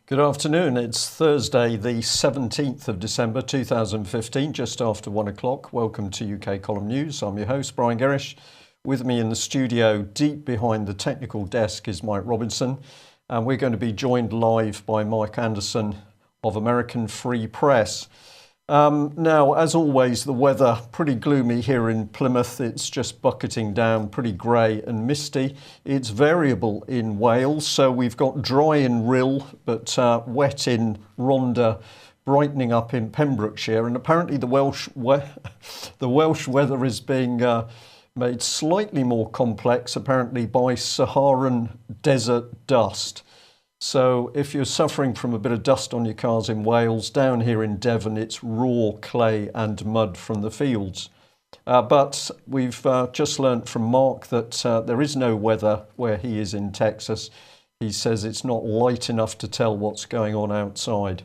Good afternoon. It's Thursday, the 17th of December 2015, just after 1 o'clock. Welcome to UK Column News. I'm your host, Brian Gerrish. With me in the studio, deep behind the technical desk, is Mike Robinson. And we're going to be joined live by Mike Anderson of American Free Press. Now, as always, the weather pretty gloomy here in Plymouth. It's just bucketing down, pretty grey and misty. It's variable in Wales, so we've got dry in Rhyl, but wet in Rhondda, brightening up in Pembrokeshire. And apparently the Welsh weather is being made slightly more complex, apparently by Saharan desert dust. So if you're suffering from a bit of dust on your cars in Wales, down here in Devon, it's raw clay and mud from the fields. But we've just learnt from Mark that there is no weather where he is in Texas. He says it's not light enough to tell what's going on outside.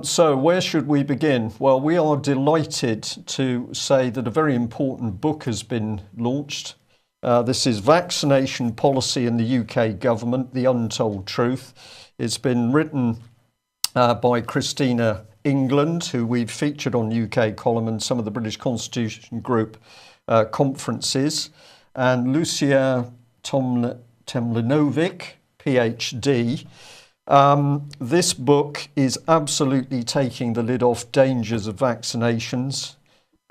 So where should we begin? Well, we are delighted to say that a very important book has been launched. This is Vaccination Policy in the UK Government, The Untold Truth. It's been written by Christina England, who we've featured on UK Column and some of the British Constitution Group conferences, and Lucia Temlinovic, PhD. This book is absolutely taking the lid off dangers of vaccinations.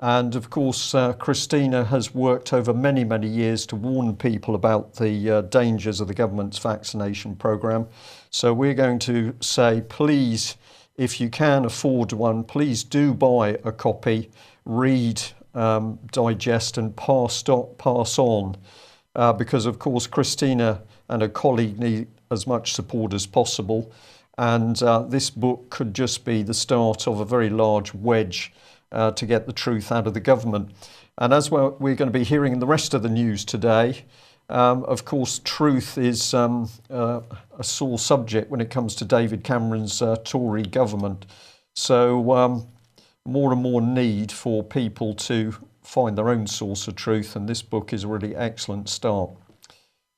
And of course, Christina has worked over many, many years to warn people about the dangers of the government's vaccination programme. So we're going to say, please, if you can afford one, please do buy a copy, read, digest and pass on. Because of course, Christina and her colleague need as much support as possible. And this book could just be the start of a very large wedge to get the truth out of the government. And as we're going to be hearing in the rest of the news today, of course, truth is a sore subject when it comes to David Cameron's Tory government. So more and more need for people to find their own source of truth, and this book is a really excellent start.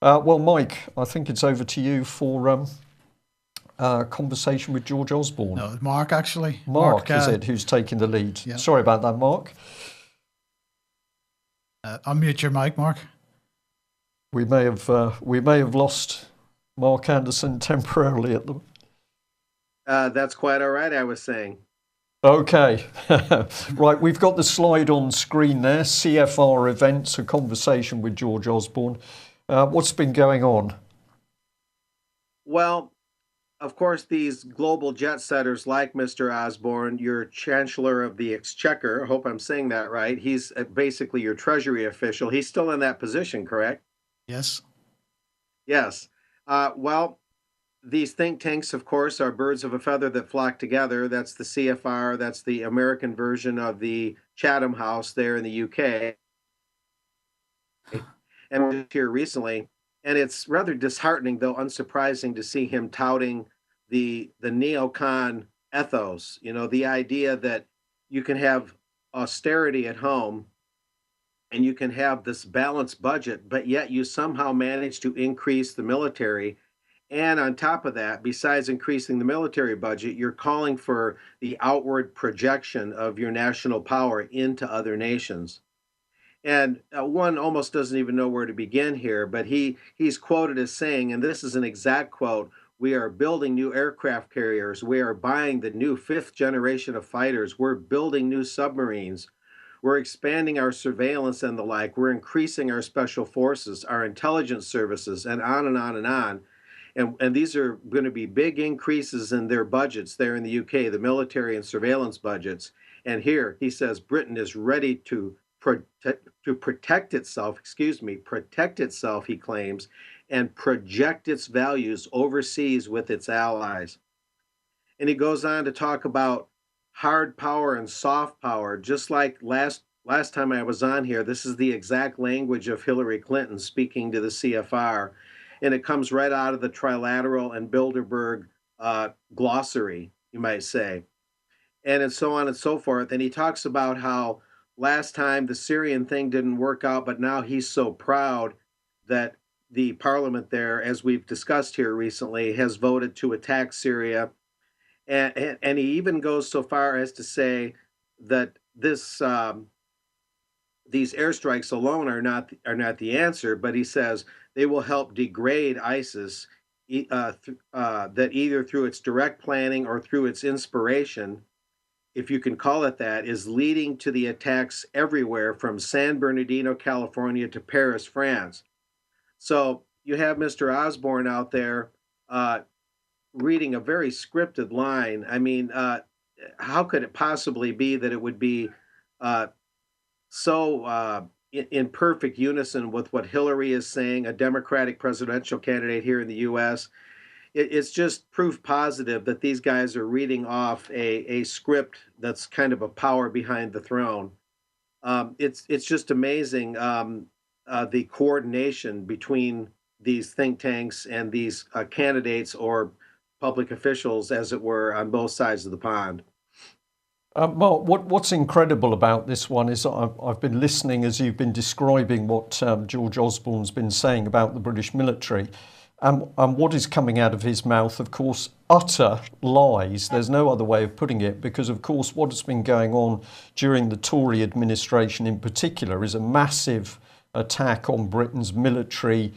Well, Mike, I think it's over to you for conversation with George Osborne. No, Mark, actually. Mark is it who's taking the lead? Yeah. Sorry about that, Mark. Unmute your mic, Mark. We may have lost Mark Anderson temporarily at them. That's quite all right, I was saying. Okay. Right, we've got the slide on screen there. CFR events, a conversation with George Osborne. What's been going on? Well, of course, these global jet setters like Mr. Osborne, your Chancellor of the Exchequer, I hope I'm saying that right. He's basically your Treasury official. He's still in that position, correct? Yes. Yes. Well, these think tanks, of course, are birds of a feather that flock together. That's the CFR. That's the American version of the Chatham House there in the UK. And here recently. And it's rather disheartening, though unsurprising, to see him touting the neocon ethos, the idea that you can have austerity at home and you can have this balanced budget, but yet you somehow manage to increase the military. And on top of that, besides increasing the military budget, you're calling for the outward projection of your national power into other nations. And one almost doesn't even know where to begin here, but he's quoted as saying, and this is an exact quote, "We are building new aircraft carriers. We are buying the new fifth generation of fighters. We're building new submarines. We're expanding our surveillance and the like. We're increasing our special forces, our intelligence services," and on and on and on. And these are going to be big increases in their budgets there in the UK, the military and surveillance budgets. And here he says Britain is ready to protect itself, he claims, and project its values overseas with its allies. And he goes on to talk about hard power and soft power, just like last time I was on here. This is the exact language of Hillary Clinton speaking to the CFR, and it comes right out of the Trilateral and Bilderberg glossary, you might say, and so on and so forth. And he talks about how last time the Syrian thing didn't work out, but now he's so proud that the parliament there, as we've discussed here recently, has voted to attack Syria, and he even goes so far as to say that these airstrikes alone are not the answer, but he says they will help degrade ISIS, that either through its direct planning or through its inspiration, if you can call it that, is leading to the attacks everywhere from San Bernardino, California to Paris, France. So you have Mr. Osborne out there uh, reading a very scripted line. I mean, how could it possibly be that it would be uh, so in perfect unison with what Hillary is saying, a Democratic presidential candidate here in the U.S.? It's just proof positive that these guys are reading off a script that's kind of a power behind the throne. It's just amazing, the coordination between these think tanks and these candidates or public officials, as it were, on both sides of the pond. Mark, what's incredible about this one is I've been listening as you've been describing what George Osborne's been saying about the British military. And what is coming out of his mouth, of course, utter lies. There's no other way of putting it, because, of course, what has been going on during the Tory administration in particular is a massive attack on Britain's military,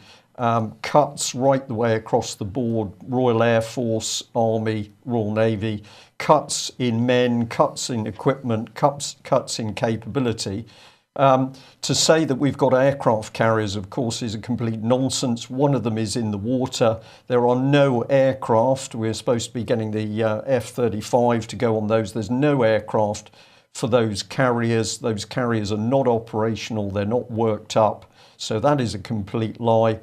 cuts right the way across the board: Royal Air Force, Army, Royal Navy, cuts in men, cuts in equipment, cuts in capability. To say that we've got aircraft carriers, of course, is a complete nonsense. One of them is in the water. There are no aircraft. We're supposed to be getting the F-35 to go on those. There's no aircraft for those carriers. Those carriers are not operational. They're not worked up. So that is a complete lie.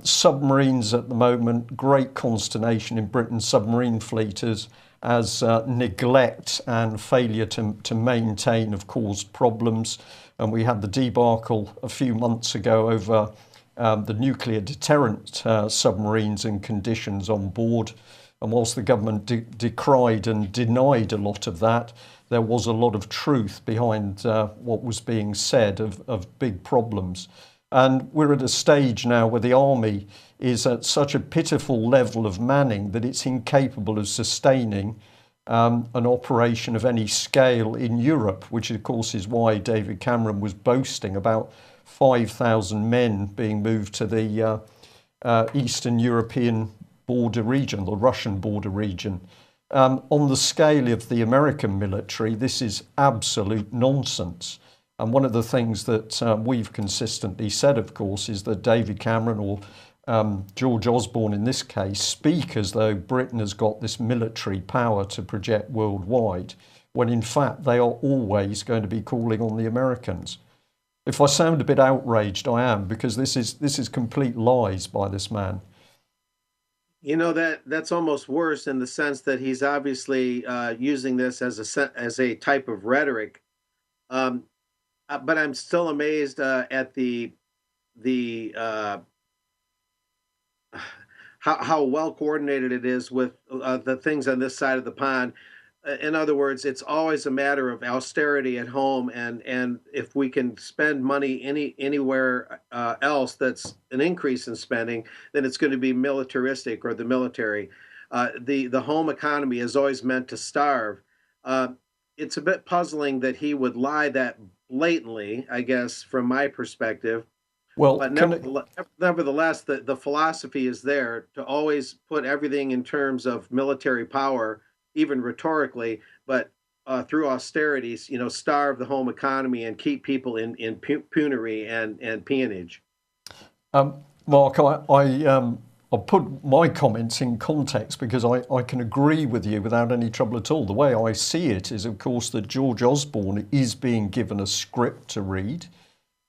Submarines at the moment, great consternation in Britain's submarine fleet as neglect and failure to maintain have caused problems. And we had the debacle a few months ago over the nuclear deterrent submarines and conditions on board. And whilst the government decried and denied a lot of that, there was a lot of truth behind what was being said of big problems. And we're at a stage now where the army is at such a pitiful level of manning that it's incapable of sustaining an operation of any scale in Europe, which of course is why David Cameron was boasting about 5,000 men being moved to the Eastern European border region, the Russian border region. On the scale of the American military, this is absolute nonsense. And one of the things that we've consistently said, of course, is that David Cameron, or George Osborne in this case, speak as though Britain has got this military power to project worldwide, when in fact they are always going to be calling on the Americans. If I sound a bit outraged, I am, because this is complete lies by this man. You know, that's almost worse in the sense that he's obviously using this as a type of rhetoric. But I'm still amazed at the how well coordinated it is with the things on this side of the pond. In other words, it's always a matter of austerity at home, and if we can spend money anywhere else that's an increase in spending, then it's going to be militaristic or the military. The home economy is always meant to starve. It's a bit puzzling that he would lie that blatantly, I guess, from my perspective. Well, But nevertheless, the philosophy is there to always put everything in terms of military power, even rhetorically, but through austerities, starve the home economy and keep people in penury and peonage. Mark, I'll put my comments in context, because I can agree with you without any trouble at all. The way I see it is, of course, that George Osborne is being given a script to read.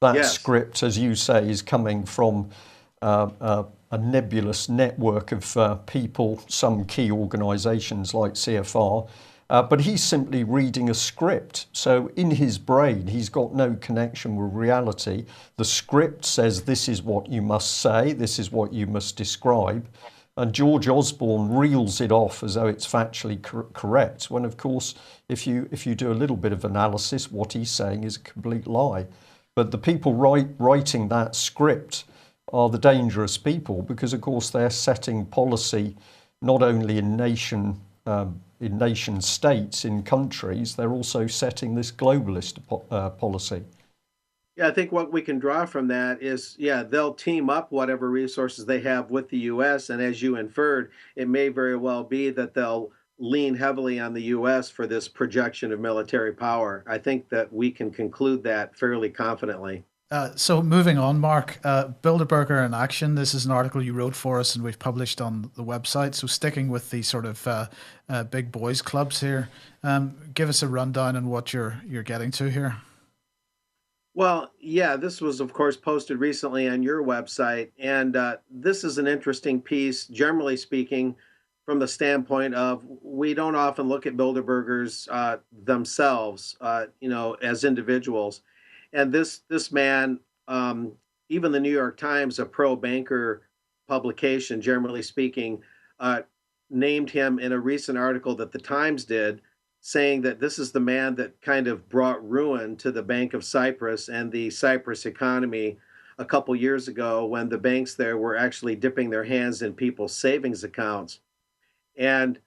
That Yes. script, as you say, is coming from a nebulous network of people, some key organisations like CFR, but he's simply reading a script. So in his brain, he's got no connection with reality. The script says this is what you must say, this is what you must describe, and George Osborne reels it off as though it's factually correct, when of course, if you do a little bit of analysis, what he's saying is a complete lie. But the people writing that script are the dangerous people, because of course they're setting policy not only in nation states, in countries, they're also setting this globalist policy. Yeah, I think what we can draw from that is, yeah, they'll team up whatever resources they have with the U.S. And as you inferred, it may very well be that they'll lean heavily on the U.S. for this projection of military power. I think that we can conclude that fairly confidently. So moving on, Mark, Bilderberger in Action. This is an article you wrote for us and we've published on the website. So sticking with the sort of big boys clubs here, give us a rundown on what you're getting to here. Well, yeah, this was, of course, posted recently on your website. And this is an interesting piece, generally speaking, from the standpoint of we don't often look at Bilderbergers themselves, as individuals. And this man, even the New York Times, a pro banker publication, generally speaking, uh, named him in a recent article that the Times did, saying that this is the man that kind of brought ruin to the Bank of Cyprus and the Cyprus economy a couple years ago when the banks there were actually dipping their hands in people's savings accounts. And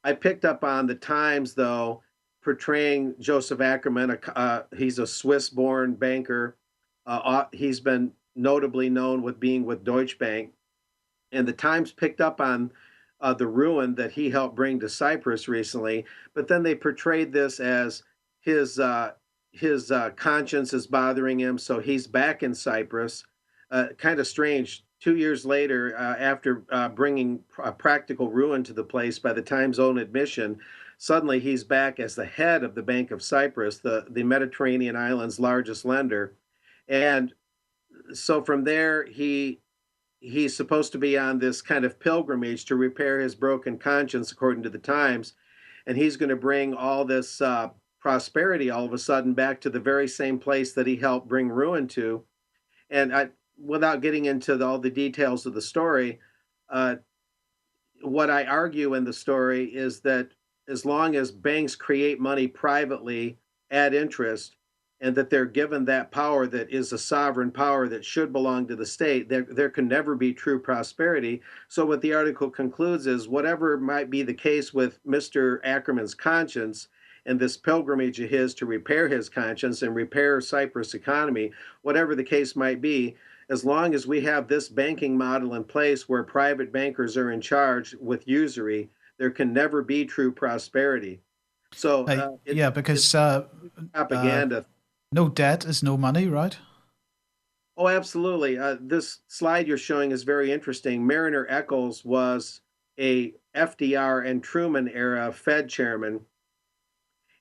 I picked up on the Times, though, portraying Joseph Ackerman. He's a Swiss-born banker. He's been notably known with being with Deutsche Bank, and the Times picked up on the ruin that he helped bring to Cyprus recently. But then they portrayed this as his conscience is bothering him, so he's back in Cyprus. Kind of strange. 2 years later, after bringing practical ruin to the place by the Times' own admission, suddenly he's back as the head of the Bank of Cyprus, the Mediterranean island's largest lender. And so from there, he's supposed to be on this kind of pilgrimage to repair his broken conscience, according to the Times, and he's going to bring all this prosperity all of a sudden back to the very same place that he helped bring ruin to. And without getting into all the details of the story, uh, what I argue in the story is that as long as banks create money privately at interest, and that they're given that power that is a sovereign power that should belong to the state, there can never be true prosperity. So what the article concludes is whatever might be the case with Mr. Ackerman's conscience and this pilgrimage of his to repair his conscience and repair Cyprus economy, whatever the case might be, as long as we have this banking model in place where private bankers are in charge with usury, there can never be true prosperity. So Yeah, because propaganda. no debt is no money, right? Oh, absolutely. This slide you're showing is very interesting. Mariner Eccles was a FDR and Truman era Fed chairman,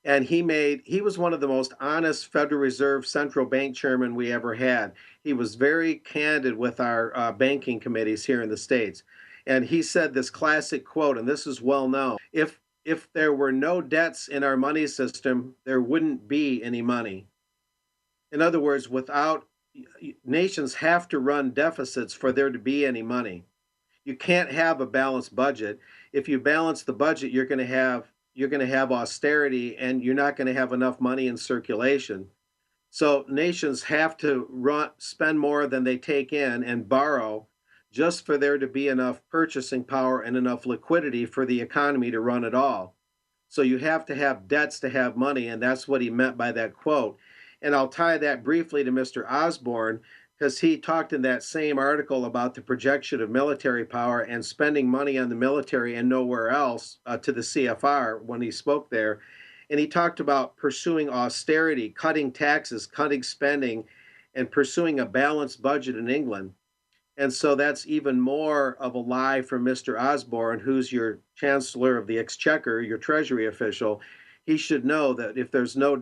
and he was one of the most honest Federal Reserve central bank chairmen we ever had. He was very candid with our banking committees here in the States. And he said this classic quote, and this is well known. If there were no debts in our money system, there wouldn't be any money. In other words, without nations have to run deficits for there to be any money. You can't have a balanced budget. If you balance the budget, you're going to have austerity, and you're not going to have enough money in circulation. So nations have to spend more than they take in and borrow just for there to be enough purchasing power and enough liquidity for the economy to run at all. So you have to have debts to have money, and that's what he meant by that quote. And I'll tie that briefly to Mr. Osborne, because he talked in that same article about the projection of military power and spending money on the military and nowhere else, to the CFR when he spoke there. And he talked about pursuing austerity, cutting taxes, cutting spending, and pursuing a balanced budget in England. And so that's even more of a lie from Mr. Osborne, who's your Chancellor of the Exchequer, your Treasury official. He should know that if there's no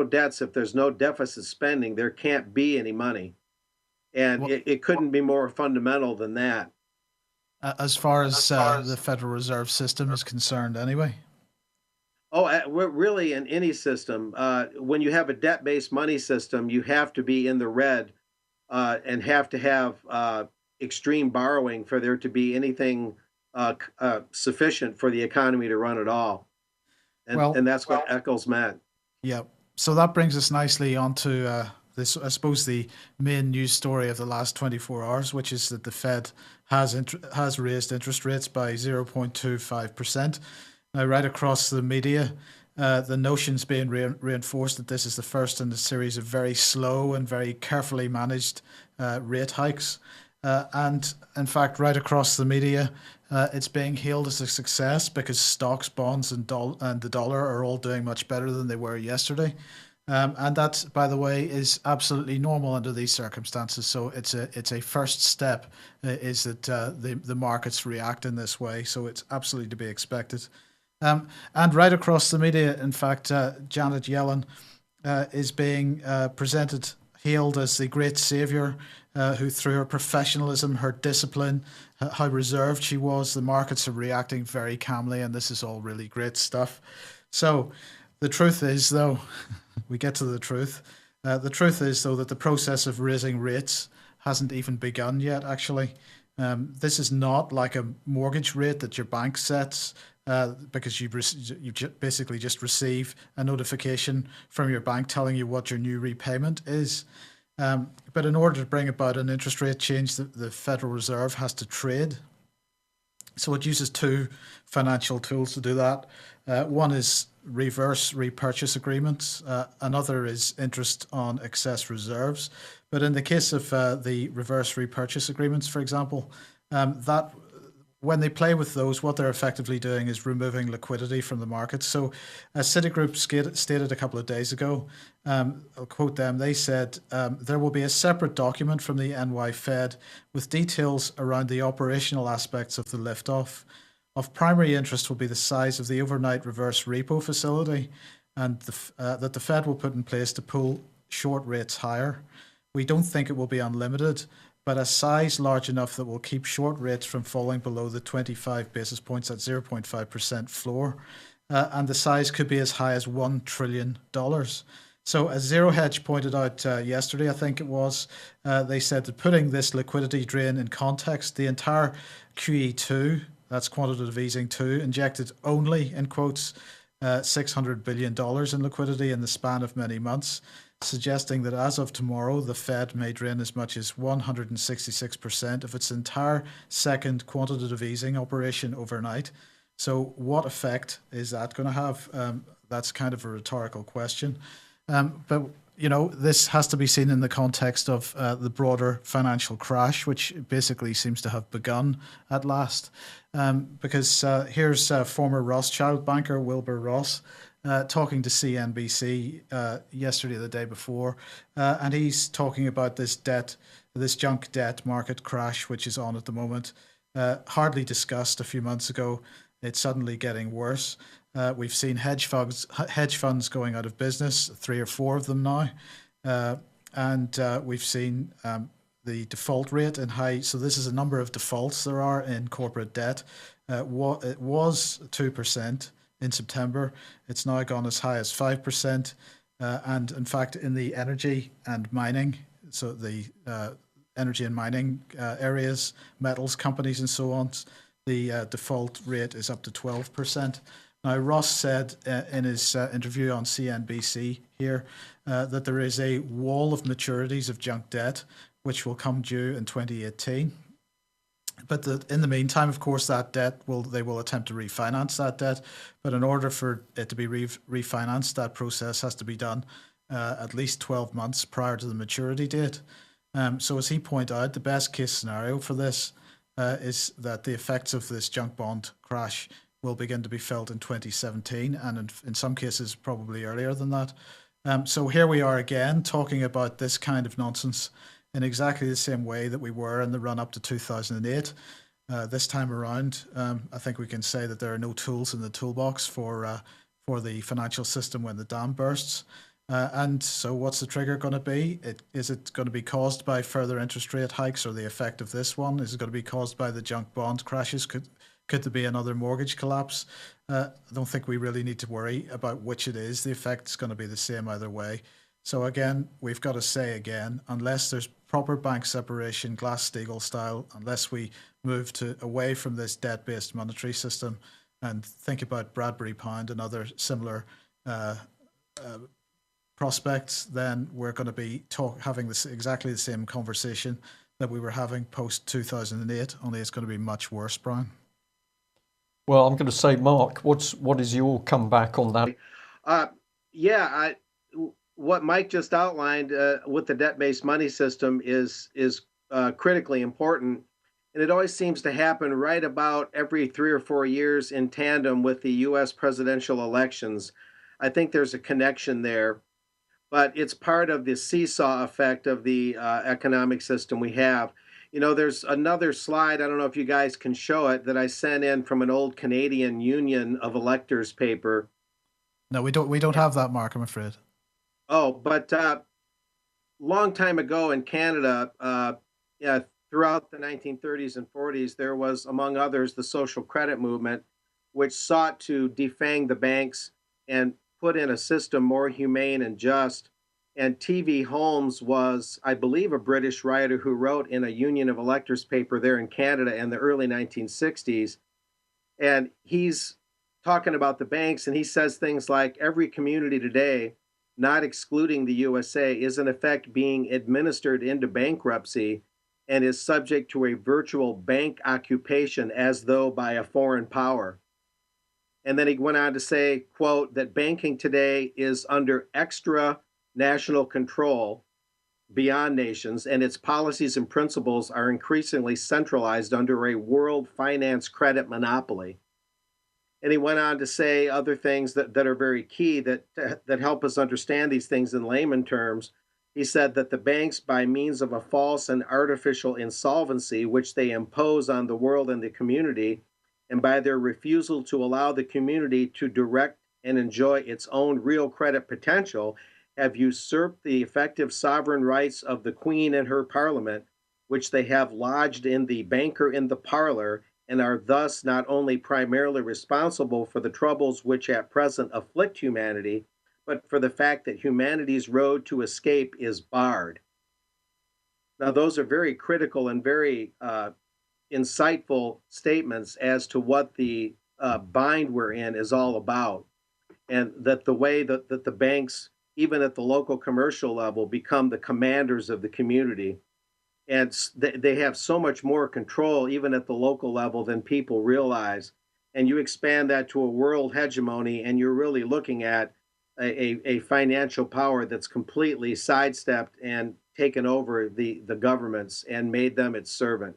debts, if there's no deficit spending, there can't be any money. And Well, it couldn't be more fundamental than that. as far as the Federal Reserve System is concerned, anyway. Oh, we're really in any system. When you have a debt-based money system, you have to be in the red and have to have extreme borrowing for there to be anything sufficient for the economy to run at all. And Well, that's what Eccles meant. yeah. So that brings us nicely onto this, I suppose, the main news story of the last 24 hours, which is that the Fed has raised interest rates by 0.25%. Now, right across the media, the notion's being reinforced that this is the first in a series of very slow and very carefully managed rate hikes. And in fact, right across the media, it's being hailed as a success because stocks, bonds, and the dollar are all doing much better than they were yesterday. And that, by the way, is absolutely normal under these circumstances. So it's a first step, is that the markets react in this way. So it's absolutely to be expected. And right across the media, in fact, Janet Yellen is being hailed as the great savior, who through her professionalism, her discipline, how reserved she was, the markets are reacting very calmly, and this is all really great stuff. So the truth is, though, we get to the truth. The truth is, though, that the process of raising rates hasn't even begun yet, actually. This is not like a mortgage rate that your bank sets, because you basically just receive a notification from your bank telling you what your new repayment is. But in order to bring about an interest rate change, the Federal Reserve has to trade. So it uses two financial tools to do that. One is reverse repurchase agreements. Another is interest on excess reserves. But in the case of the reverse repurchase agreements, for example, that when they play with those, what they're effectively doing is removing liquidity from the market. So as Citigroup stated a couple of days ago, I'll quote them, they said, there will be a separate document from the NY Fed with details around the operational aspects of the liftoff. Of primary interest will be the size of the overnight reverse repo facility and that the Fed will put in place to pull short rates higher. We don't think it will be unlimited, but a size large enough that will keep short rates from falling below the 25 basis points at 0.5% floor. And the size could be as high as $1 trillion. So as Zero Hedge pointed out yesterday, I think it was, they said that putting this liquidity drain in context, the entire QE2, that's quantitative easing 2, injected only, in quotes, $600 billion in liquidity in the span of many months, suggesting that as of tomorrow, the Fed may drain as much as 166% of its entire second quantitative easing operation overnight. So what effect is that going to have? That's kind of a rhetorical question. But, you know, this has to be seen in the context of the broader financial crash, which basically seems to have begun at last. Because here's former Rothschild banker Wilbur Ross, talking to CNBC yesterday or the day before, and he's talking about this junk debt market crash, which is on at the moment. Hardly discussed a few months ago. It's suddenly getting worse. We've seen hedge funds going out of business, 3 or 4 of them now, and we've seen the default rate in high. So this is a number of defaults there are in corporate debt. It was 2%. In September, it's now gone as high as 5%, and in fact, in the energy and mining, so the energy and mining areas, metals companies, and so on, the default rate is up to 12%. Now, Ross said in his interview on CNBC here that there is a wall of maturities of junk debt which will come due in 2018. But in the meantime, of course, that debt they will attempt to refinance that debt. But in order for it to be refinanced, that process has to be done at least 12 months prior to the maturity date. So as he pointed out, the best case scenario for this is that the effects of this junk bond crash will begin to be felt in 2017, and in some cases probably earlier than that. So here we are again talking about this kind of nonsense in exactly the same way that we were in the run-up to 2008. This time around, I think we can say that there are no tools in the toolbox for the financial system when the dam bursts. And so what's the trigger going to be? Is it going to be caused by further interest rate hikes or the effect of this one? Is it going to be caused by the junk bond crashes? Could there be another mortgage collapse? I don't think we really need to worry about which it is. The effect is going to be the same either way. So again, we've got to say again, unless there's proper bank separation, Glass-Steagall style, unless we move away from this debt-based monetary system and think about Bradbury Pound and other similar prospects, then we're going to be having exactly the same conversation that we were having post 2008. Only it's going to be much worse, Brian. Well, I'm going to say, Mark, what is your comeback on that? What Mike just outlined with the debt-based money system is critically important, and it always seems to happen right about every 3 or 4 years in tandem with the U.S. presidential elections. I think there's a connection there, but it's part of the seesaw effect of the economic system we have. You know, there's another slide, I don't know if you guys can show it, that I sent in from an old Canadian Union of Electors paper. No, we don't have that, Mark, I'm afraid. Oh, but long time ago in Canada, throughout the 1930s and 40s, there was, among others, the social credit movement, which sought to defang the banks and put in a system more humane and just. And T.V. Holmes was, I believe, a British writer who wrote in a Union of Electors paper there in Canada in the early 1960s. And he's talking about the banks, and he says things like every community today, not excluding the USA, is in effect being administered into bankruptcy and is subject to a virtual bank occupation as though by a foreign power. And then he went on to say, quote, that banking today is under extra national control beyond nations, and its policies and principles are increasingly centralized under a world finance credit monopoly. And he went on to say other things that are very key that help us understand these things in layman terms. He said that the banks, by means of a false and artificial insolvency, which they impose on the world and the community, and by their refusal to allow the community to direct and enjoy its own real credit potential, have usurped the effective sovereign rights of the Queen and her Parliament, which they have lodged in the banker in the parlor, and are thus not only primarily responsible for the troubles which at present afflict humanity, but for the fact that humanity's road to escape is barred. Now, those are very critical and very insightful statements as to what the bind we're in is all about, and that the way that the banks, even at the local commercial level, become the commanders of the community. And they have so much more control, even at the local level, than people realize. And you expand that to a world hegemony, and you're really looking at a financial power that's completely sidestepped and taken over the governments and made them its servant.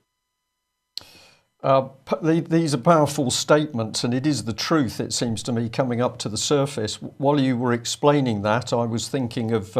These are powerful statements, and it is the truth, it seems to me, coming up to the surface. While you were explaining that, I was thinking of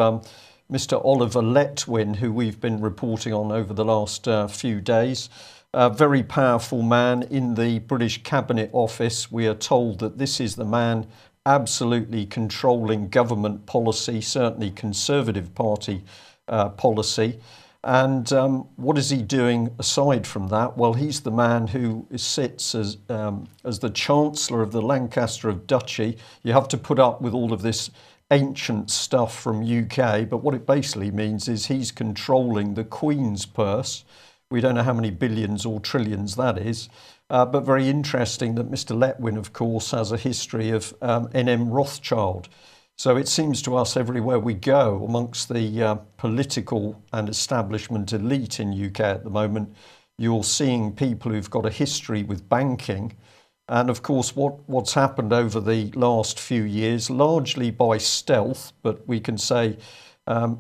Mr. Oliver Letwin, who we've been reporting on over the last few days. A very powerful man in the British Cabinet Office. We are told that this is the man absolutely controlling government policy, certainly Conservative Party policy. And what is he doing aside from that? Well, he's the man who sits as the Chancellor of the Lancaster of Duchy. You have to put up with all of this ancient stuff from UK, but what it basically means is he's controlling the Queen's purse. We don't know how many billions or trillions that is, but very interesting that Mr. Letwin, of course, has a history of N.M. Rothschild. So it seems to us everywhere we go amongst the political and establishment elite in UK at the moment, you're seeing people who've got a history with banking. And of course, what's happened over the last few years, largely by stealth, but we can say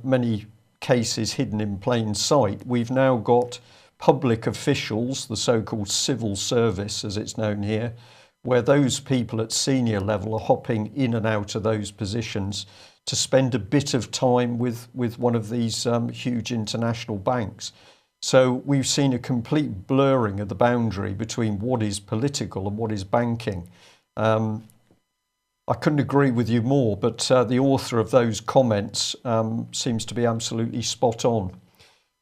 many cases hidden in plain sight, we've now got public officials, the so-called civil service, as it's known here, where those people at senior level are hopping in and out of those positions to spend a bit of time with one of these huge international banks. So we've seen a complete blurring of the boundary between what is political and what is banking. I couldn't agree with you more, but the author of those comments seems to be absolutely spot on.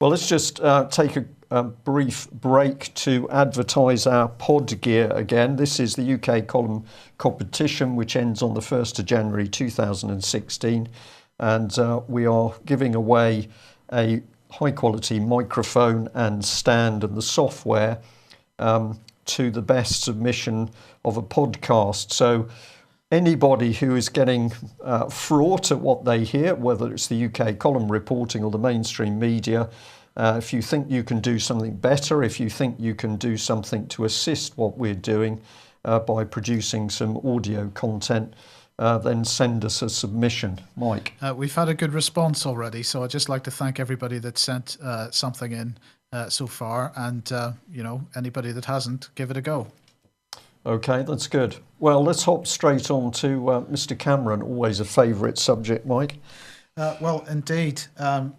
Well, let's just take a brief break to advertise our pod gear again. This is the UK Column competition, which ends on the 1st of January 2016. And we are giving away a high-quality microphone and stand and the software to the best submission of a podcast. So anybody who is getting fraught at what they hear, whether it's the UK column reporting or the mainstream media, if you think you can do something better, if you think you can do something to assist what we're doing by producing some audio content, then send us a submission. Mike? We've had a good response already, so I'd just like to thank everybody that sent something in so far, and anybody that hasn't, give it a go. Okay, that's good. Well, let's hop straight on to Mr. Cameron, always a favourite subject, Mike. Well, indeed,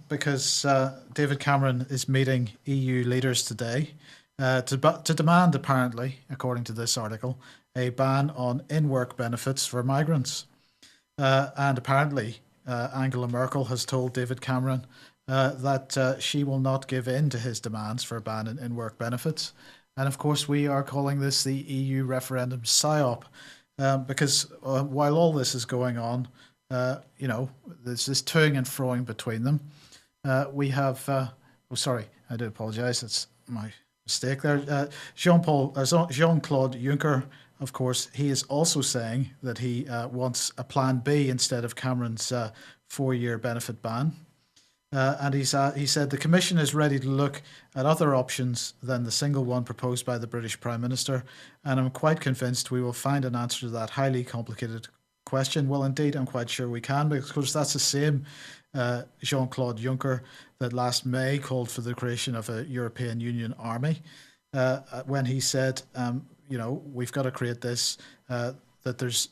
because David Cameron is meeting EU leaders today to demand, apparently, according to this article, a ban on in-work benefits for migrants. And apparently, Angela Merkel has told David Cameron that she will not give in to his demands for a ban on in-work benefits. And of course, we are calling this the EU referendum PSYOP, because while all this is going on, there's this toing and froing between them. We have, sorry, I do apologise, it's my mistake there. Jean-Claude Juncker, of course, he is also saying that he wants a plan B instead of Cameron's 4-year benefit ban. And he said the Commission is ready to look at other options than the single one proposed by the British Prime Minister, and I'm quite convinced we will find an answer to that highly complicated question. Well, indeed, I'm quite sure we can, because that's the same Jean-Claude Juncker that last May called for the creation of a European Union army, when he said, we've got to create this, that there's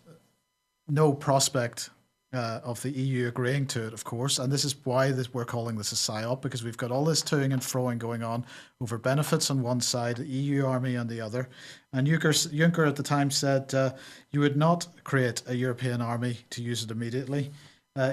no prospect of the EU agreeing to it, of course, and this is why we're calling this a PSYOP, because we've got all this toing and froing going on over benefits on one side, the EU army on the other. And Juncker at the time said you would not create a European army to use it immediately.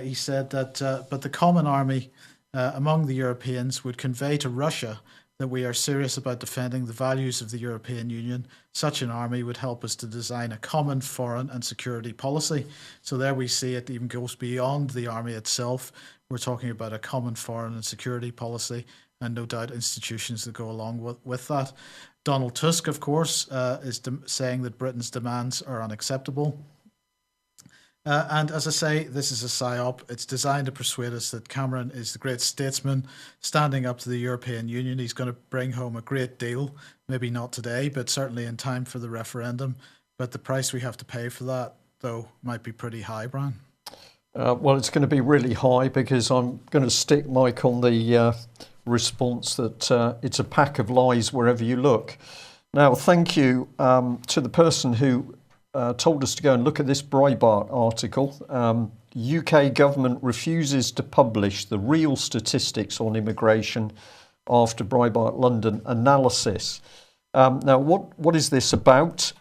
He said that, but the common army among the Europeans would convey to Russia that we are serious about defending the values of the European Union. Such an army would help us to design a common foreign and security policy. So there we see it even goes beyond the army itself. We're talking about a common foreign and security policy, and no doubt institutions that go along with that. Donald Tusk, of course, is saying that Britain's demands are unacceptable. And as I say, this is a PSYOP. It's designed to persuade us that Cameron is the great statesman standing up to the European Union. He's going to bring home a great deal, maybe not today, but certainly in time for the referendum. But the price we have to pay for that, though, might be pretty high, Brian. Well, it's going to be really high, because I'm going to stick Mike on the response that it's a pack of lies wherever you look. Now, thank you to the person who told us to go and look at this Breitbart article. UK government refuses to publish the real statistics on immigration after Breitbart London analysis. Now, what is this about?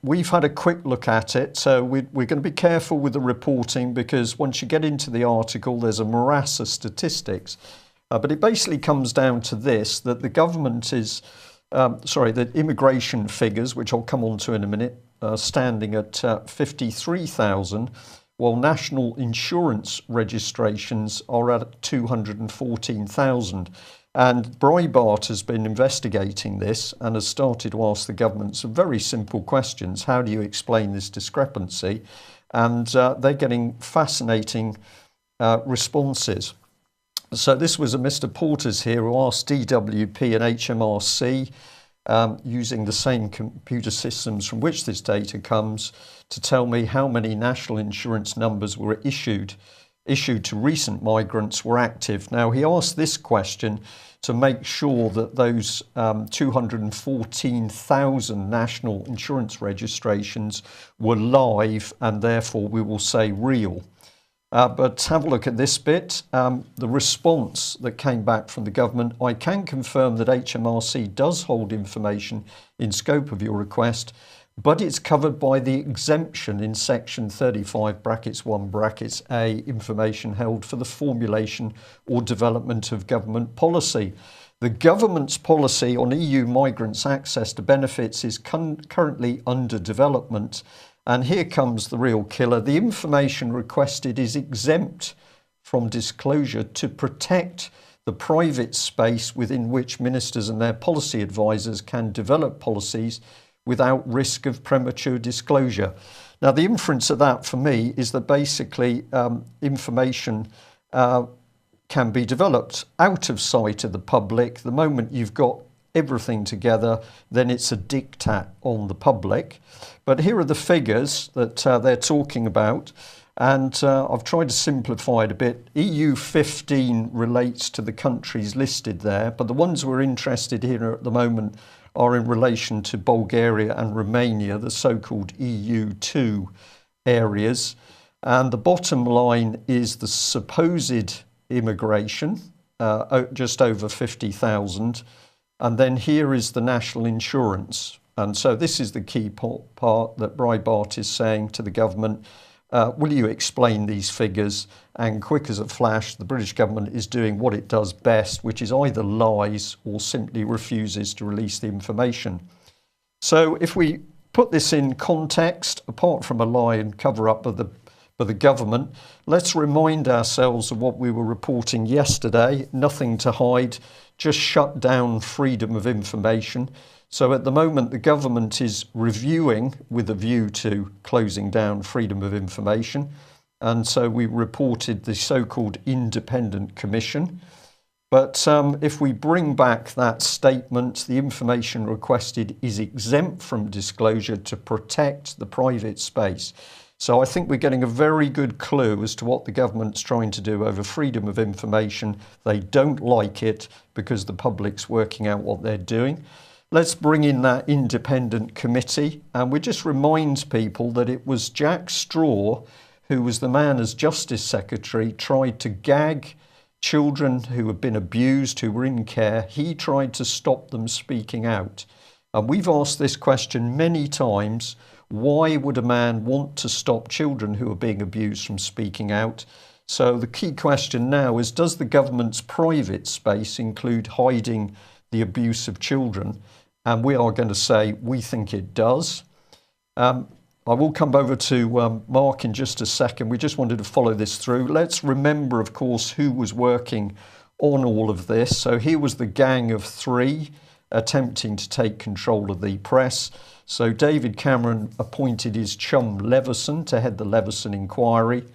We've had a quick look at it, so we're going to be careful with the reporting, because once you get into the article, there's a morass of statistics. But it basically comes down to this, that the government is, that immigration figures, which I'll come on to in a minute, standing at 53,000, while national insurance registrations are at 214,000. And Breitbart has been investigating this and has started to ask the government some very simple questions. How do you explain this discrepancy? And they're getting fascinating responses. So this was a Mr. Porters here who asked DWP and HMRC, using the same computer systems from which this data comes, to tell me how many national insurance numbers were issued to recent migrants were active. Now, he asked this question to make sure that those 214,000 national insurance registrations were live, and therefore we will say real. But have a look at this bit. The response that came back from the government: I can confirm that HMRC does hold information in scope of your request, but it's covered by the exemption in section 35 brackets 1 brackets A, information held for the formulation or development of government policy. The government's policy on EU migrants' access to benefits is currently under development. And here comes the real killer. The information requested is exempt from disclosure to protect the private space within which ministers and their policy advisors can develop policies without risk of premature disclosure. Now, the inference of that for me is that basically information can be developed out of sight of the public. The moment you've got everything together, then it's a diktat on the public. But here are the figures that they're talking about. And I've tried to simplify it a bit. EU 15 relates to the countries listed there, but the ones we're interested in here at the moment are in relation to Bulgaria and Romania, the so-called EU 2 areas. And the bottom line is the supposed immigration, just over 50,000. And then here is the national insurance. And so this is the key part that Breitbart is saying to the government. Will you explain these figures? And quick as a flash, the British government is doing what it does best, which is either lies or simply refuses to release the information. So if we put this in context, apart from a lie and cover up of the government, let's remind ourselves of what we were reporting yesterday. Nothing to hide, just shut down freedom of information. So at the moment, the government is reviewing with a view to closing down freedom of information. And so we reported the so-called independent commission. But if we bring back that statement, the information requested is exempt from disclosure to protect the private space. So I think we're getting a very good clue as to what the government's trying to do over freedom of information. They don't like it because the public's working out what they're doing. Let's bring in that independent committee, and we just remind people that it was Jack Straw, who was the man as Justice Secretary, tried to gag children who had been abused, who were in care. He tried to stop them speaking out. And we've asked this question many times. Why would a man want to stop children who are being abused from speaking out? So the key question now is, does the government's private space include hiding the abuse of children? And we are going to say we think it does. I will come over to Mark in just a second. We just wanted to follow this through. Let's remember, of course, who was working on all of this. So here was the gang of three attempting to take control of the press. So David Cameron appointed his chum Leveson to head the Leveson inquiry.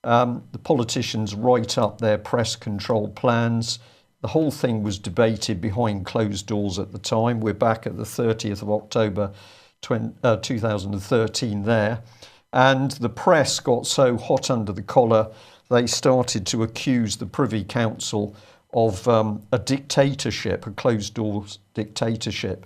The politicians write up their press control plans. The whole thing was debated behind closed doors at the time. We're back at the 30th of October 2013 there. And the press got so hot under the collar, they started to accuse the Privy Council of a dictatorship, a closed doors dictatorship.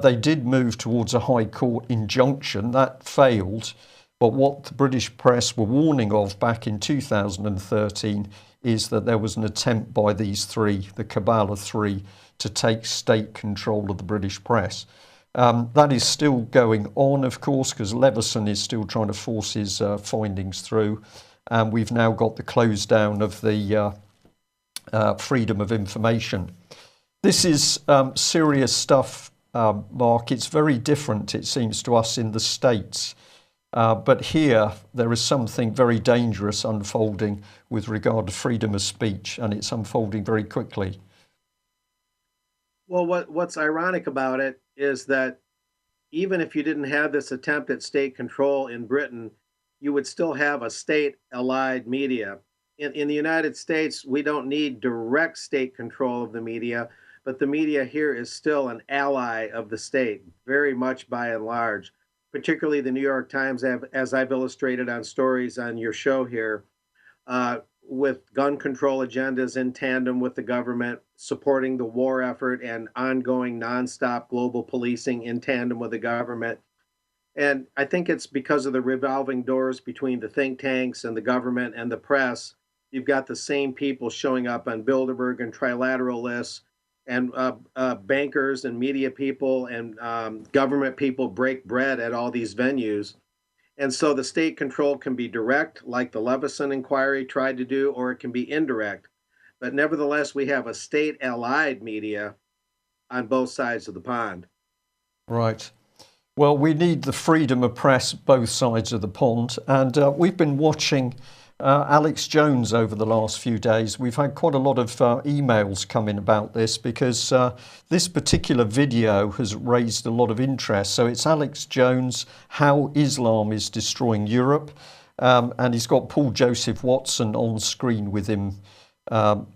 They did move towards a High Court injunction. That failed. But what the British press were warning of back in 2013 is that there was an attempt by these three, the cabal of three, to take state control of the British press. That is still going on, of course, because Leveson is still trying to force his findings through. And we've now got the close down of the freedom of information. This is serious stuff, Mark. It's very different, it seems to us, in the States. But here there is something very dangerous unfolding with regard to freedom of speech, and it's unfolding very quickly. Well, what's ironic about it is that even if you didn't have this attempt at state control in Britain, you would still have a state-allied media. In the United States, we don't need direct state control of the media, but the media here is still an ally of the state, very much by and large. Particularly the New York Times, as I've illustrated on stories on your show here, with gun control agendas in tandem with the government, supporting the war effort and ongoing nonstop global policing in tandem with the government. And I think it's because of the revolving doors between the think tanks and the government and the press. You've got the same people showing up on Bilderberg and trilateral lists, and bankers and media people and government people break bread at all these venues. And so the state control can be direct, like the Leveson inquiry tried to do, or it can be indirect. But nevertheless, we have a state-allied media on both sides of the pond. Right. Well, we need the freedom of press both sides of the pond. And we've been watching Alex Jones over the last few days. We've had quite a lot of emails come in about this because this particular video has raised a lot of interest. So it's Alex Jones, How Islam is Destroying Europe. And he's got Paul Joseph Watson on screen with him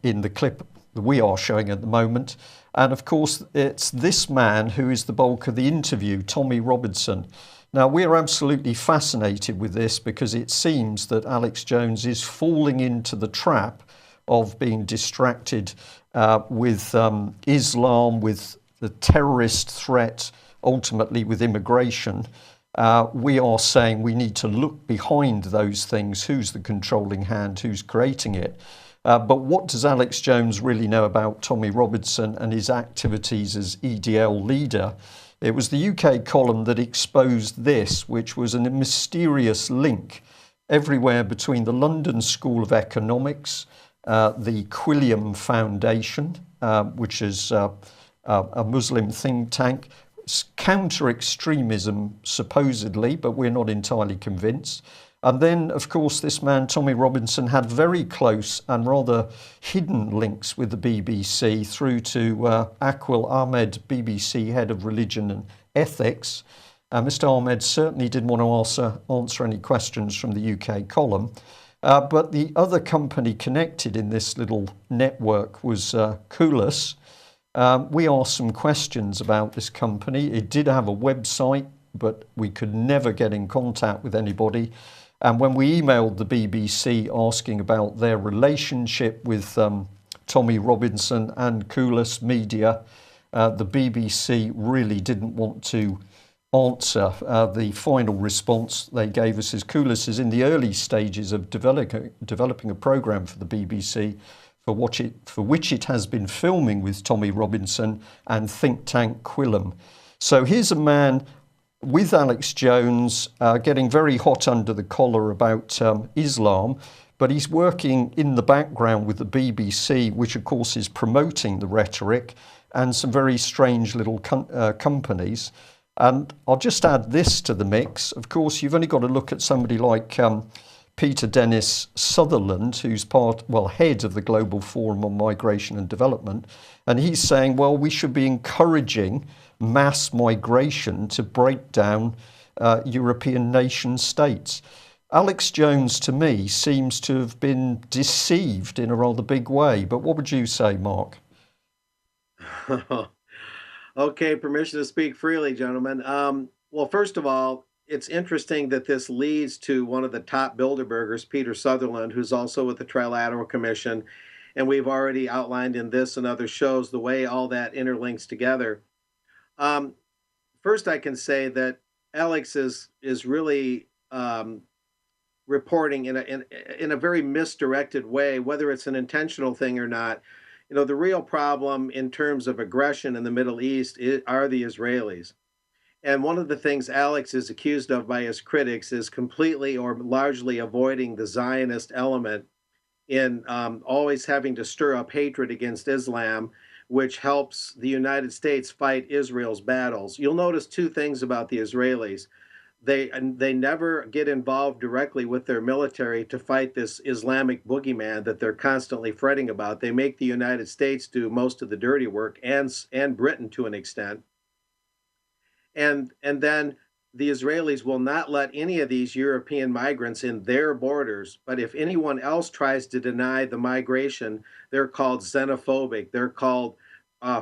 in the clip that we are showing at the moment. And of course, it's this man who is the bulk of the interview, Tommy Robinson. Now, we're absolutely fascinated with this because it seems that Alex Jones is falling into the trap of being distracted with Islam, with the terrorist threat, ultimately with immigration. We are saying we need to look behind those things. Who's the controlling hand? Who's creating it? But what does Alex Jones really know about Tommy Robinson and his activities as EDL leader? It was the UK column that exposed this, which was a mysterious link everywhere between the London School of Economics, the Quilliam Foundation, which is a Muslim think tank, counter-extremism supposedly, but we're not entirely convinced. And then, of course, this man, Tommy Robinson, had very close and rather hidden links with the BBC through to Aqil Ahmed, BBC head of religion and ethics. Mr. Ahmed certainly didn't want to answer any questions from the UK column. But the other company connected in this little network was Coolus. We asked some questions about this company. It did have a website, but we could never get in contact with anybody. And when we emailed the BBC asking about their relationship with Tommy Robinson and Coolus Media, the BBC really didn't want to answer. The final response they gave us is Coolus is in the early stages of developing a programme for the BBC for which it has been filming with Tommy Robinson and think tank Quilliam. So here's a man with Alex Jones getting very hot under the collar about Islam, but he's working in the background with the BBC, which of course is promoting the rhetoric, and some very strange little companies. And I'll just add this to the mix. Of course, you've only got to look at somebody like Peter Dennis Sutherland, who's head of the Global Forum on Migration and Development, and he's saying, well, we should be encouraging mass migration to break down European nation states. Alex Jones, to me, seems to have been deceived in a rather big way. But what would you say, Mark? Okay, permission to speak freely, gentlemen. Well, first of all, it's interesting that this leads to one of the top Bilderbergers, Peter Sutherland, who's also with the Trilateral Commission. And we've already outlined in this and other shows the way all that interlinks together. First, I can say that Alex is really reporting in a very misdirected way, whether it's an intentional thing or not. You know, the real problem in terms of aggression in the Middle East are the Israelis. And one of the things Alex is accused of by his critics is completely or largely avoiding the Zionist element in always having to stir up hatred against Islam, which helps the United States fight Israel's battles. You'll notice two things about the Israelis. They never get involved directly with their military to fight this Islamic boogeyman that they're constantly fretting about. They make the United States do most of the dirty work, and Britain to an extent. And then the Israelis will not let any of these European migrants in their borders. But if anyone else tries to deny the migration, they're called xenophobic. They're called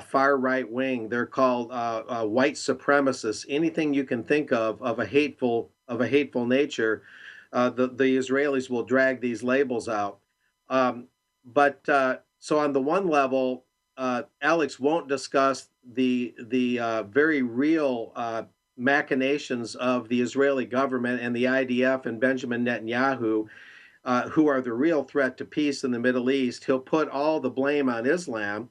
far right wing. They're called white supremacists. Anything you can think of a hateful nature, the Israelis will drag these labels out. So on the one level, Alex won't discuss the very real machinations of the Israeli government and the IDF and Benjamin Netanyahu, who are the real threat to peace in the Middle East. He'll put all the blame on Islam,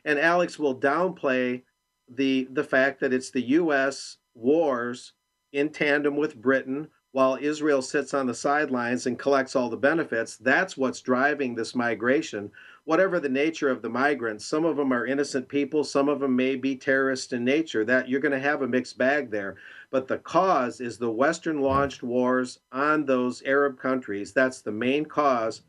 and Alex will downplay the fact that it's the U.S. wars in tandem with Britain, while Israel sits on the sidelines and collects all the benefits. That's what's driving this migration, whatever the nature of the migrants. Some of them are innocent people, some of them may be terrorists in nature. That you're going to have a mixed bag there. But the cause is the Western launched wars on those Arab countries. That's the main cause.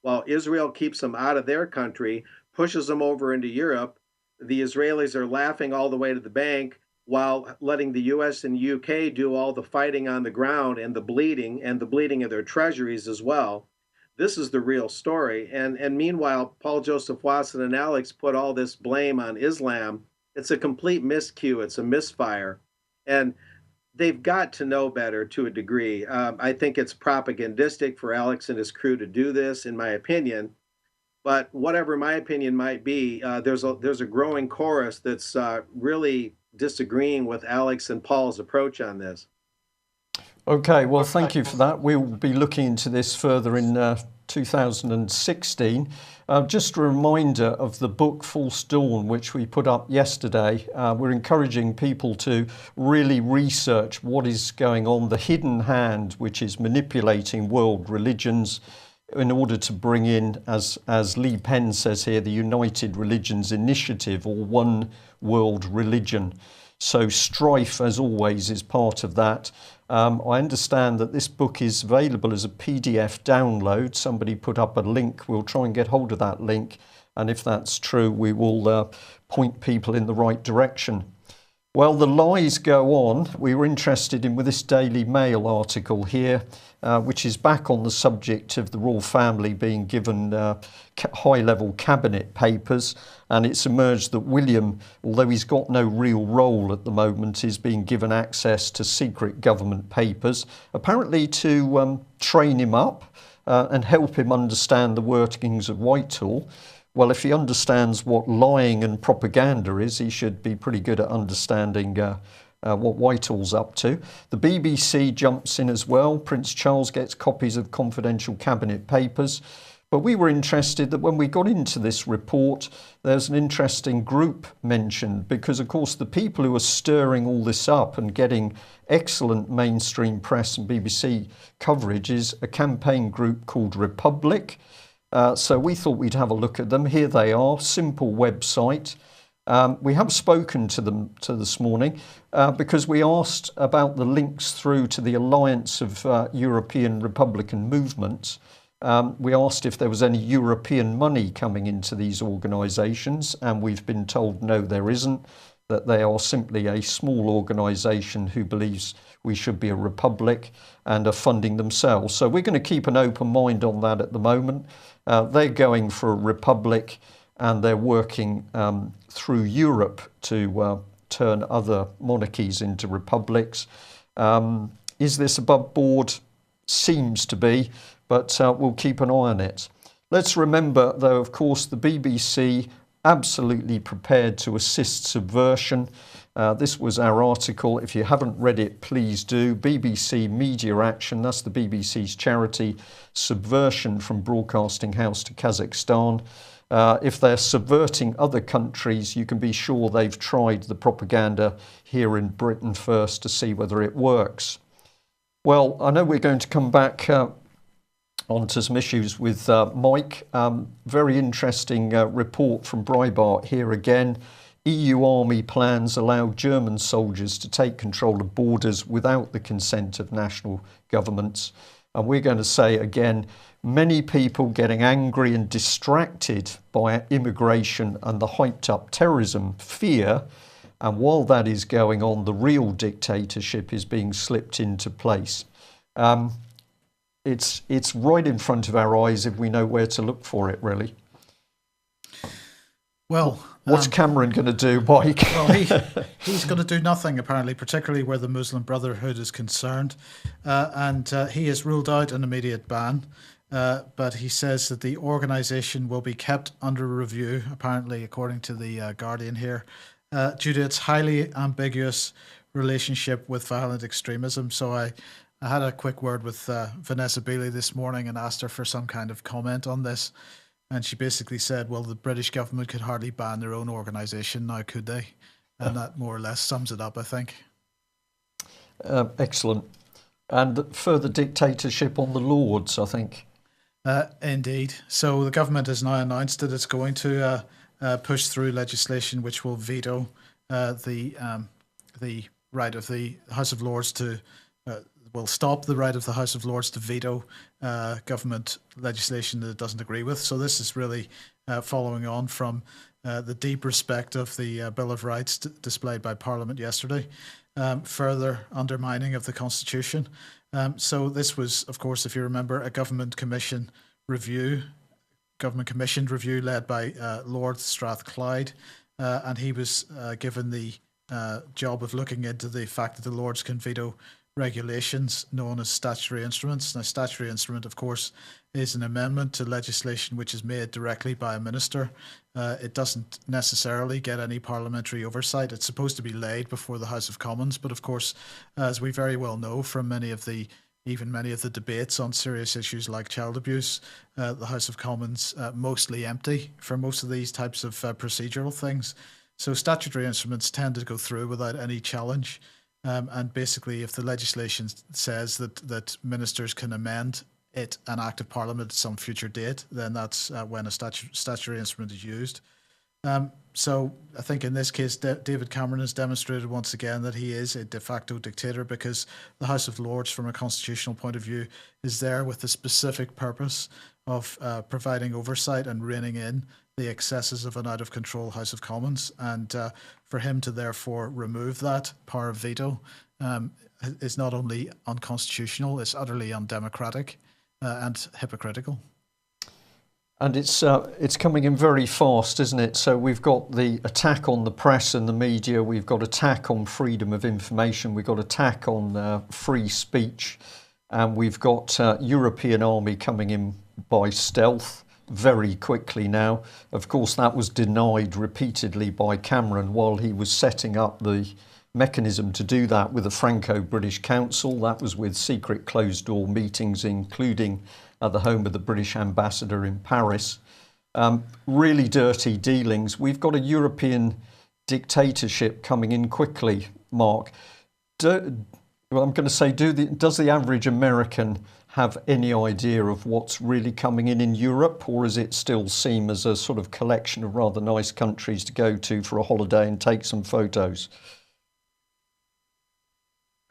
While Israel keeps them out of their country, pushes them over into Europe, the Israelis are laughing all the way to the bank while letting the US and UK do all the fighting on the ground and the bleeding of their treasuries as well. This is the real story. And meanwhile, Paul Joseph Watson and Alex put all this blame on Islam. It's a complete miscue, it's a misfire. And they've got to know better to a degree. I think it's propagandistic for Alex and his crew to do this, in my opinion. But whatever my opinion might be, there's a growing chorus that's really disagreeing with Alex and Paul's approach on this. Okay, well, thank you for that. We'll be looking into this further in 2016. Just a reminder of the book False Dawn, which we put up yesterday. We're encouraging people to really research what is going on, the hidden hand which is manipulating world religions in order to bring in, as Lee Penn says here, the United Religions Initiative, or one world religion. So strife, as always, is part of that. I understand that this book is available as a PDF download. Somebody put up a link. We'll try and get hold of that link. And if that's true, we will point people in the right direction. Well, the lies go on. We were interested in with this Daily Mail article here, which is back on the subject of the royal family being given high-level cabinet papers. And it's emerged that William, although he's got no real role at the moment, is being given access to secret government papers, apparently to train him up and help him understand the workings of Whitehall. Well, if he understands what lying and propaganda is, he should be pretty good at understanding what Whitehall's up to. The BBC jumps in as well. Prince Charles gets copies of confidential cabinet papers. But we were interested that when we got into this report, there's an interesting group mentioned, because, of course, the people who are stirring all this up and getting excellent mainstream press and BBC coverage is a campaign group called Republic. So we thought we'd have a look at them. Here they are, simple website. We have spoken to them this morning because we asked about the links through to the Alliance of European Republican Movements. We asked if there was any European money coming into these organisations, and we've been told no, there isn't, that they are simply a small organisation who believes we should be a republic and are funding themselves. So we're going to keep an open mind on that at the moment. They're going for a republic, and they're working through Europe to turn other monarchies into republics. Is this above board? Seems to be, but we'll keep an eye on it. Let's remember, though, of course, the BBC absolutely prepared to assist subversion. This was our article. If you haven't read it, please do. BBC Media Action, that's the BBC's charity, subversion from broadcasting house to Kazakhstan. If they're subverting other countries, you can be sure they've tried the propaganda here in Britain first to see whether it works. Well, I know we're going to come back onto some issues with Mike. Very interesting report from Breitbart here again. EU army plans allow German soldiers to take control of borders without the consent of national governments. And we're going to say again, many people getting angry and distracted by immigration and the hyped up terrorism fear. And while that is going on, the real dictatorship is being slipped into place. It's right in front of our eyes if we know where to look for it, really. Well, what's Cameron going to do, Mike? Well, he's going to do nothing, apparently, particularly where the Muslim Brotherhood is concerned. And he has ruled out an immediate ban. But he says that the organisation will be kept under review, apparently, according to the Guardian here, due to its highly ambiguous relationship with violent extremism. So I had a quick word with Vanessa Beeley this morning and asked her for some kind of comment on this. And she basically said, well, the British government could hardly ban their own organisation now, could they? And that more or less sums it up, I think. Excellent. And further dictatorship on the Lords, I think. Indeed. So the government has now announced that it's going to push through legislation which will veto the right of the House of Lords to will stop the right of the House of Lords to veto government legislation that it doesn't agree with. So this is really following on from the deep respect of the Bill of Rights displayed by Parliament yesterday, further undermining of the Constitution. So this was, of course, if you remember, a government commissioned review led by Lord Strathclyde, and he was given the job of looking into the fact that the Lords can veto regulations known as statutory instruments. Now, statutory instrument, of course, is an amendment to legislation which is made directly by a minister. It doesn't necessarily get any parliamentary oversight. It's supposed to be laid before the House of Commons, but of course, as we very well know from many of the debates on serious issues like child abuse, the House of Commons mostly empty for most of these types of procedural things. So statutory instruments tend to go through without any challenge. And basically, if the legislation says that ministers can amend it, an act of parliament at some future date, then that's when a statutory instrument is used. So I think in this case, David Cameron has demonstrated once again that he is a de facto dictator, because the House of Lords, from a constitutional point of view, is there with the specific purpose of providing oversight and reining in the excesses of an out-of-control House of Commons. And for him to therefore remove that power of veto is not only unconstitutional, it's utterly undemocratic and hypocritical. And it's coming in very fast, isn't it? So we've got the attack on the press and the media, we've got attack on freedom of information, we've got attack on free speech, and we've got European army coming in by stealth very quickly now. Of course, that was denied repeatedly by Cameron while he was setting up the mechanism to do that with the Franco-British Council. That was with secret closed-door meetings, including at the home of the British ambassador in Paris. Really dirty dealings. We've got a European dictatorship coming in quickly, Mark. I'm going to say, does the average American have any idea of what's really coming in Europe, or does it still seem as a sort of collection of rather nice countries to go to for a holiday and take some photos?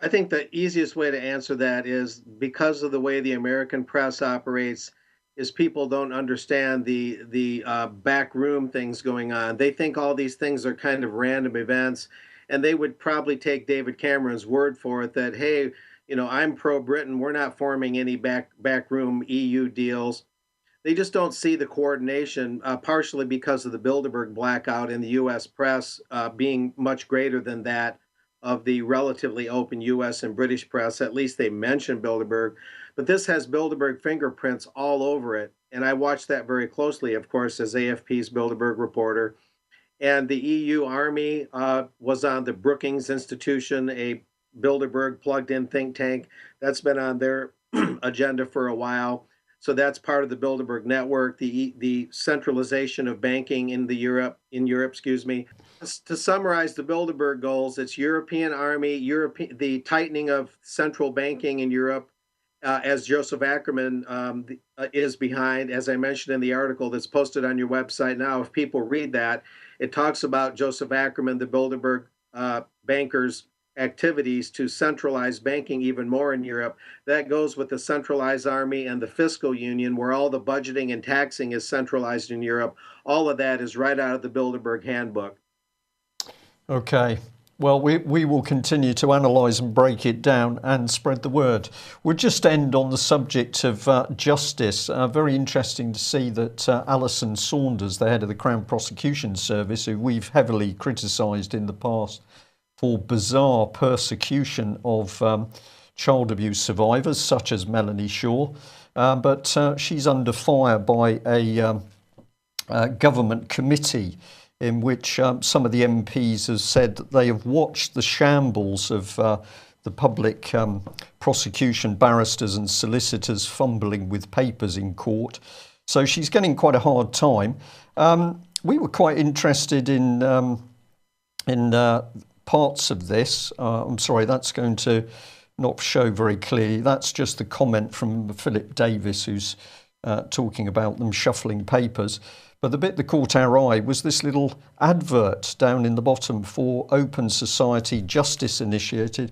I think the easiest way to answer that is, because of the way the American press operates, is people don't understand the backroom things going on. They think all these things are kind of random events, and they would probably take David Cameron's word for it that, hey, I'm pro-Britain. We're not forming any backroom EU deals. They just don't see the coordination, partially because of the Bilderberg blackout in the U.S. press being much greater than that of the relatively open U.S. and British press. At least they mention Bilderberg. But this has Bilderberg fingerprints all over it. And I watched that very closely, of course, as AFP's Bilderberg reporter. And the EU Army was on the Brookings Institution, a Bilderberg plugged-in think tank. That's been on their agenda for a while. So that's part of the Bilderberg network, the centralization of banking in Europe. To summarize the Bilderberg goals, it's European Army, the tightening of central banking in Europe, as Joseph Ackerman is behind. As I mentioned in the article that's posted on your website now, if people read that, it talks about Joseph Ackerman, the Bilderberg bankers' activities to centralize banking even more in Europe. That goes with the centralized army and the fiscal union, where all the budgeting and taxing is centralized in Europe. All of that is right out of the Bilderberg handbook. Okay. Well, we will continue to analyse and break it down and spread the word. We'll just end on the subject of justice. Very interesting to see that Alison Saunders, the head of the Crown Prosecution Service, who we've heavily criticised in the past for bizarre persecution of child abuse survivors, such as Melanie Shaw, but she's under fire by a government committee in which some of the MPs have said that they have watched the shambles of the public prosecution barristers and solicitors fumbling with papers in court. So she's getting quite a hard time. We were quite interested in parts of this. I'm sorry, that's going to not show very clearly. That's just the comment from Philip Davis, who's talking about them shuffling papers. But the bit that caught our eye was this little advert down in the bottom for Open Society Justice Initiative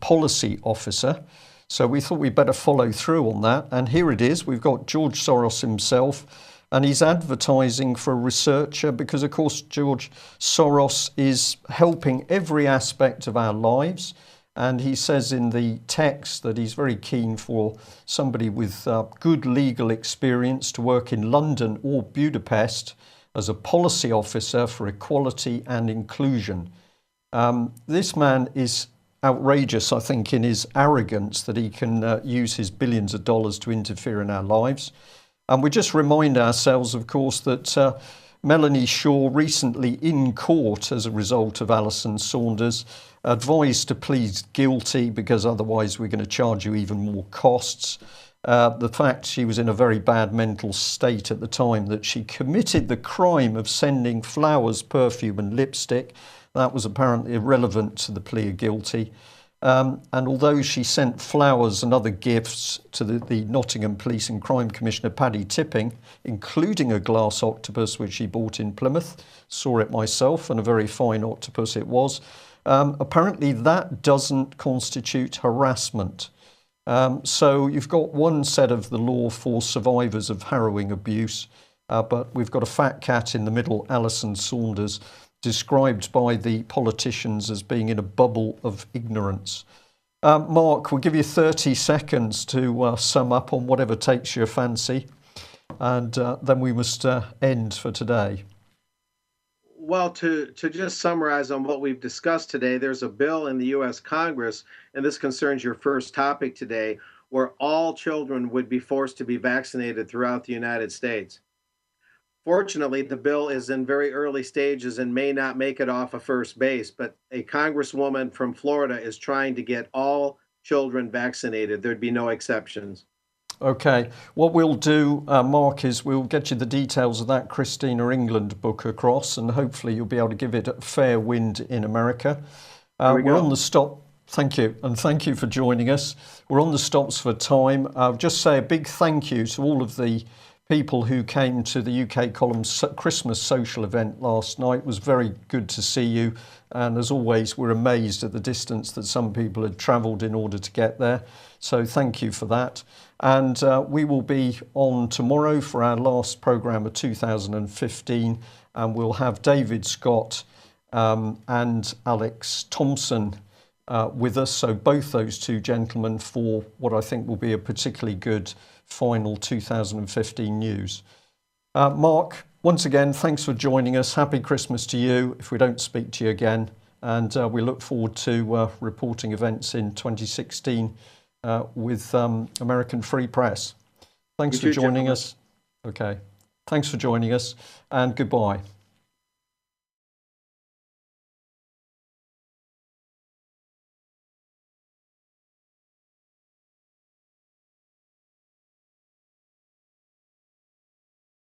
Policy Officer. So we thought we'd better follow through on that. And here it is. We've got George Soros himself, and he's advertising for a researcher because, of course, George Soros is helping every aspect of our lives. And he says in the text that he's very keen for somebody with good legal experience to work in London or Budapest as a policy officer for equality and inclusion. This man is outrageous, I think, in his arrogance that he can use his billions of dollars to interfere in our lives. And we just remind ourselves, of course, that Melanie Shaw recently in court as a result of Alison Saunders advised to plead guilty because otherwise we're going to charge you even more costs. The fact she was in a very bad mental state at the time that she committed the crime of sending flowers, perfume and lipstick, that was apparently irrelevant to the plea of guilty. And although she sent flowers and other gifts to the Nottingham Police and Crime Commissioner Paddy Tipping, including a glass octopus which she bought in Plymouth, saw it myself, and a very fine octopus it was, apparently that doesn't constitute harassment. So you've got one set of the law for survivors of harrowing abuse, but we've got a fat cat in the middle, Alison Saunders, described by the politicians as being in a bubble of ignorance. Mark, we'll give you 30 seconds to sum up on whatever takes your fancy, and then we must end for today. Well, to just summarize on what we've discussed today, there's a bill in the U.S. Congress, and this concerns your first topic today, where all children would be forced to be vaccinated throughout the United States. Fortunately, the bill is in very early stages and may not make it off of first base, but a congresswoman from Florida is trying to get all children vaccinated. There'd be no exceptions. Okay. What we'll do, Mark, is we'll get you the details of that Christina England book across, and hopefully you'll be able to give it a fair wind in America. We're on the stop. Thank you. And thank you for joining us. We're on the stops for time. I'll just say a big thank you to all of the people who came to the UK Column's Christmas social event last night. It was very good to see you. And as always, we're amazed at the distance that some people had travelled in order to get there. So thank you for that. And we will be on tomorrow for our last programme of 2015. And we'll have David Scott and Alex Thompson with us. So both those two gentlemen for what I think will be a particularly good final 2015 news. Mark, once again, thanks for joining us. Happy Christmas to you if we don't speak to you again. And we look forward to reporting events in 2016 with American Free Press. Thanks for joining us. Okay. Thanks for joining us and goodbye.